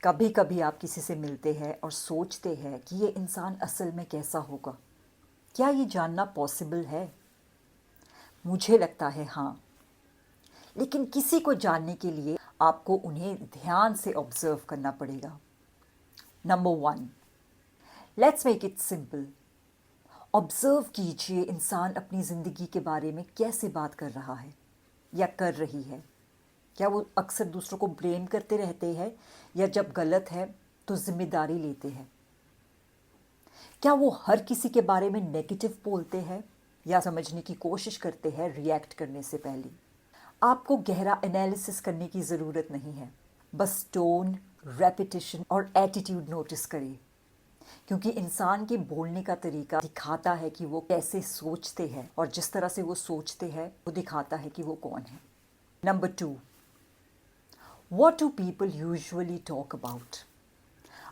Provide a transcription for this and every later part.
कभी कभी आप किसी से मिलते हैं और सोचते हैं कि ये इंसान असल में कैसा होगा। क्या ये जानना पॉसिबल है? मुझे लगता है हाँ। लेकिन किसी को जानने के लिए आपको उन्हें ध्यान से ऑब्जर्व करना पड़ेगा। Number 1, let's make it simple. Observe कीजिए इंसान अपनी ज़िंदगी के बारे में कैसे बात कर रहा है या कर रही है। क्या वो अक्सर दूसरों को ब्लेम करते रहते हैं या जब गलत है तो जिम्मेदारी लेते हैं? क्या वो हर किसी के बारे में नेगेटिव बोलते हैं या समझने की कोशिश करते हैं रिएक्ट करने से पहले? आपको गहरा एनालिसिस करने की ज़रूरत नहीं है, बस टोन, रेपिटेशन और एटीट्यूड नोटिस करिए, क्योंकि इंसान के बोलने का तरीका दिखाता है कि वो कैसे सोचते हैं और जिस तरह से वो सोचते हैं वो दिखाता है कि वो कौन है। Number 2, what do people usually talk about?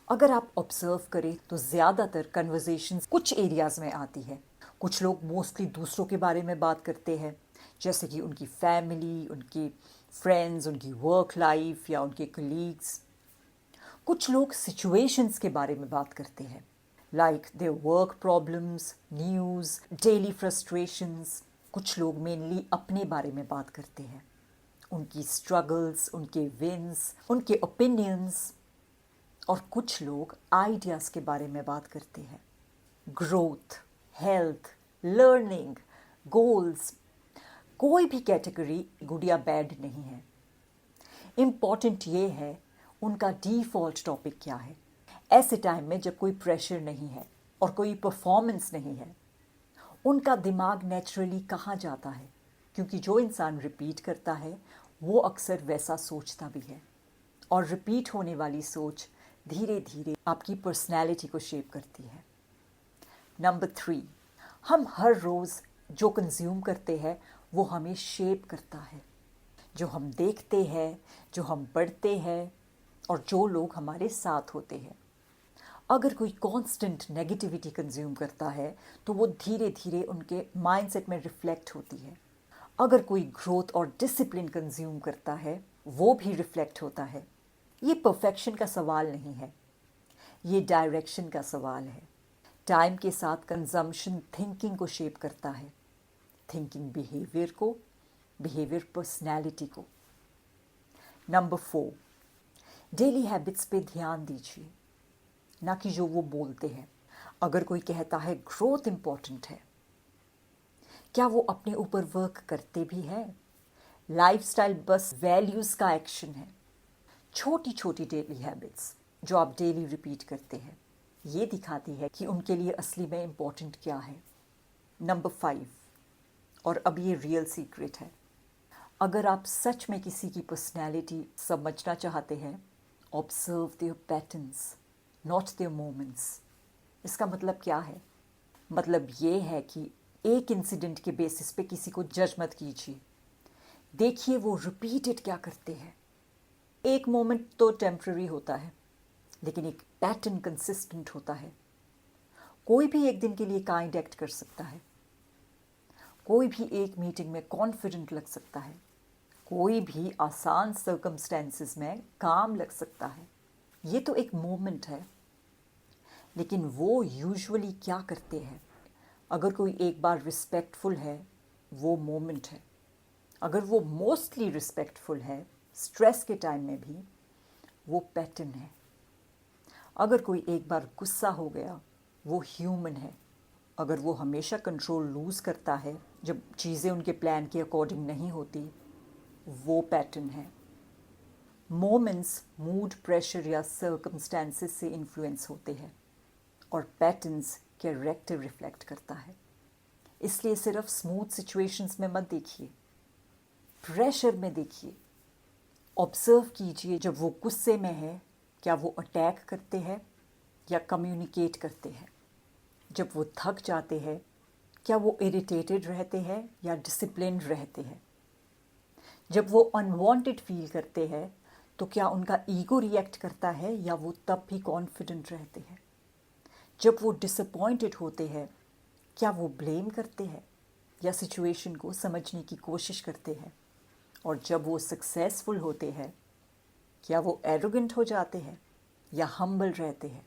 अगर आप ऑब्जर्व करें तो ज़्यादातर कन्वर्जेशन कुछ एरियाज़ में आती है। कुछ लोग मोस्टली दूसरों के बारे में बात करते हैं, जैसे कि उनकी फैमिली, उनके फ्रेंड्स, उनकी वर्क लाइफ या उनके कलीग्स। कुछ लोग सिचुएशंस के बारे में बात करते हैं, like their work problems, news, daily frustrations. कुछ लोग मेनली अपने बारे में बात करते हैं, उनकी स्ट्रगल्स, उनके विन्स, उनके ओपिनियंस। और कुछ लोग आइडियाज़ के बारे में बात करते हैं, ग्रोथ, हेल्थ, लर्निंग, गोल्स। कोई भी कैटेगरी गुड या बैड नहीं है। इम्पॉर्टेंट ये है उनका डिफ़ॉल्ट टॉपिक क्या है। ऐसे टाइम में जब कोई प्रेशर नहीं है और कोई परफॉर्मेंस नहीं है, उनका दिमाग नेचुरली कहाँ जाता है, क्योंकि जो इंसान रिपीट करता है वो अक्सर वैसा सोचता भी है, और रिपीट होने वाली सोच धीरे धीरे आपकी पर्सनैलिटी को शेप करती है। नंबर 3, हम हर रोज़ जो कंज्यूम करते हैं वो हमें शेप करता है। जो हम देखते हैं, जो हम पढ़ते हैं और जो लोग हमारे साथ होते हैं। अगर कोई कांस्टेंट नेगेटिविटी कंज्यूम करता है तो वो धीरे धीरे उनके माइंडसेट में रिफ्लेक्ट होती है। अगर कोई ग्रोथ और डिसिप्लिन कंज्यूम करता है वो भी रिफ्लेक्ट होता है। ये परफेक्शन का सवाल नहीं है, ये डायरेक्शन का सवाल है। टाइम के साथ कंजम्पशन थिंकिंग को शेप करता है, थिंकिंग बिहेवियर को, बिहेवियर पर्सनैलिटी को। नंबर 4, डेली हैबिट्स पे ध्यान दीजिए, ना कि जो वो बोलते हैं। अगर कोई कहता है ग्रोथ इम्पॉर्टेंट है, क्या वो अपने ऊपर वर्क करते भी हैं? लाइफस्टाइल बस वैल्यूज़ का एक्शन है। छोटी छोटी डेली हैबिट्स जो आप डेली रिपीट करते हैं, ये दिखाती है कि उनके लिए असली में इम्पॉर्टेंट क्या है। नंबर 5, और अब ये रियल सीक्रेट है। अगर आप सच में किसी की पर्सनैलिटी समझना चाहते हैं, observe their patterns, not their moments. इसका मतलब क्या है? मतलब ये है कि एक इंसिडेंट के बेसिस पे किसी को जज मत कीजिए। देखिए वो रिपीटेड क्या करते हैं। एक मोमेंट तो टेम्पररी होता है, लेकिन एक पैटर्न कंसिस्टेंट होता है। कोई भी एक दिन के लिए काइंड एक्ट कर सकता है, कोई भी एक मीटिंग में कॉन्फिडेंट लग सकता है, कोई भी आसान सर्कमस्टेंसेस में काम लग सकता है। ये तो एक मोमेंट है, लेकिन वो यूजुअली क्या करते हैं? अगर कोई एक बार रिस्पेक्टफुल है, वो मोमेंट है। अगर वो मोस्टली रिस्पेक्टफुल है, स्ट्रेस के टाइम में भी, वो पैटर्न है। अगर कोई एक बार गुस्सा हो गया, वो ह्यूमन है। अगर वो हमेशा कंट्रोल लूज़ करता है जब चीज़ें उनके प्लान के अकॉर्डिंग नहीं होती, वो पैटर्न है। मोमेंट्स मूड, प्रेशर या सर्कमस्टेंसेस से इन्फ्लुएंस होते हैं, और पैटर्न्स कैरेक्टर रिफ्लेक्ट करता है। इसलिए सिर्फ स्मूथ सिचुएशंस में मत देखिए, प्रेशर में देखिए। ऑब्जर्व कीजिए जब वो गुस्से में है, क्या वो अटैक करते हैं या कम्युनिकेट करते हैं? जब वो थक जाते हैं, क्या वो इरिटेटेड रहते हैं या डिसिप्लिन्ड रहते हैं? जब वो अनवांटेड फील करते हैं तो क्या उनका ईगो रिएक्ट करता है या वो तब भी कॉन्फिडेंट रहते हैं? जब वो डिसअपॉइंटेड होते हैं, क्या वो ब्लेम करते हैं या सिचुएशन को समझने की कोशिश करते हैं? और जब वो सक्सेसफुल होते हैं, क्या वो एरोगेंट हो जाते हैं या हम्बल रहते हैं।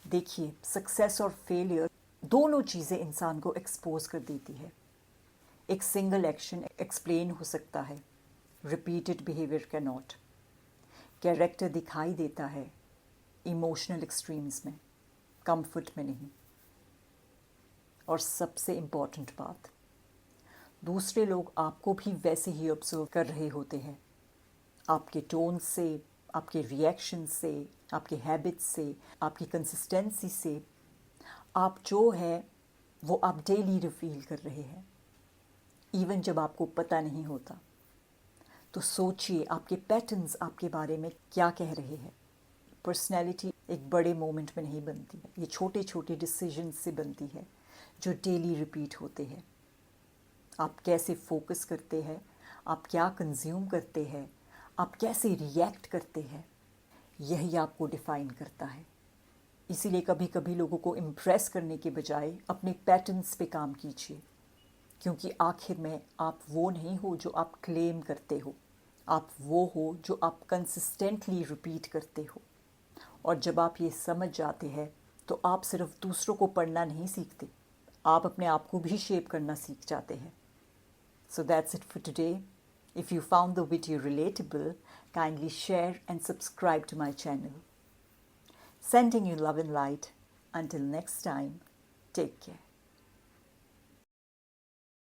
देखिए, सक्सेस और फेलियर दोनों चीज़ें इंसान को एक्सपोज कर देती है। एक सिंगल एक्शन एक्सप्लेन हो सकता है, repeated behaviour can not. Character दिखाई देता है इमोशनल एक्सट्रीम्स में, कंफर्ट में नहीं। और सबसे इम्पॉर्टेंट बात, दूसरे लोग आपको भी वैसे ही ऑब्जर्व कर रहे होते हैं, आपके टोन से, आपके रिएक्शन से, आपके हैबिट्स से, आपकी कंसिस्टेंसी से। आप जो है वो आप डेली रिवील कर रहे हैं, इवन जब आपको पता नहीं होता। तो सोचिए आपके पैटर्न्स आपके बारे में क्या कह रहे हैं। पर्सनैलिटी एक बड़े मोमेंट में नहीं बनती, ये छोटे छोटे डिसीजन से बनती है जो डेली रिपीट होते हैं। आप कैसे फोकस करते हैं, आप क्या कंज्यूम करते हैं, आप कैसे रिएक्ट करते हैं, यही आपको डिफ़ाइन करता है। इसीलिए कभी कभी लोगों को इम्प्रेस करने के बजाय अपने पैटर्न्स पे काम कीजिए, क्योंकि आखिर में आप वो नहीं हो जो आप क्लेम करते हो, आप वो हो जो आप कंसिस्टेंटली रिपीट करते हो। और जब आप ये समझ जाते हैं तो आप सिर्फ दूसरों को पढ़ना नहीं सीखते, आप अपने आप को भी शेप करना सीख जाते हैं। So that's it for today. If you found the video relatable, kindly share and subscribe to my channel. Sending you love and light. Until next time, take care.